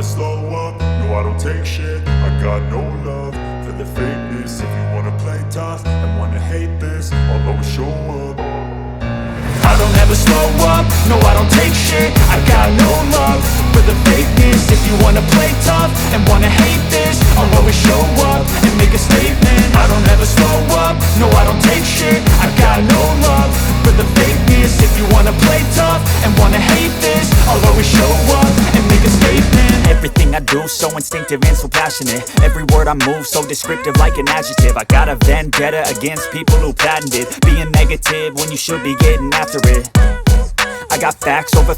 slow up, no I don't take shit. I got no love for the fakeness. If you wanna play tough and wanna hate this, I'll always show up. I don't ever slow up, no I don't take shit. I got no love for the fakeness. If you wanna play tough and wanna hate this, I'll always show up and make a statement. I don't ever slow up, no I don't take shit. I got no love for the fakeness. If you wanna play tough and wanna hate this, I'll always show up and make a statement. Everything I do so instinctive and so passionate. Every word I move so descriptive like an adjective. I got a vendetta against people who patented being negative when you should be getting after it. I got facts over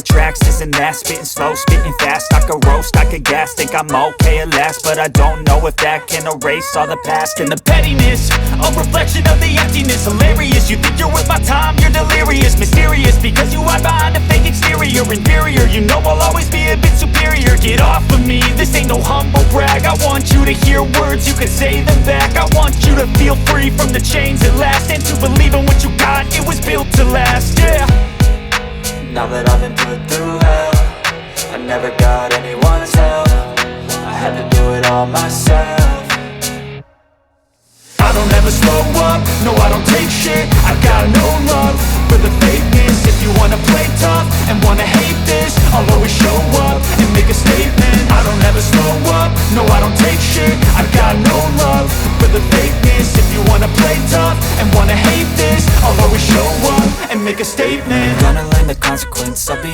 tracks, this and that. Spitting slow, spitting fast, I could roast, I could gas. Think I'm okay at last, but I don't know if that can erase all the past. And the pettiness, a reflection of the emptiness. Hilarious, you think you're worth my time, you're delirious. Mysterious, because you hide behind a fake exterior. Inferior, you know I'll always be a bit superior. Get off of me, this ain't no humble brag. I want you to hear words, you can say them back. I want you to feel free from the chains at last, and to believe in what you got, it was built to last, yeah. Now that I've been put through hell, I never got anyone's help. I had to do it all myself. I don't ever slow up, no I don't take shit. I got no love for the fakeness. If you wanna play tough and wanna hate this, I'll always show up and make a statement. I don't ever slow up, no I don't take shit. I got no love for the fakeness. If you wanna play tough and wanna hate this, I'll always show up and make a statement. Gonna learn the consequence of being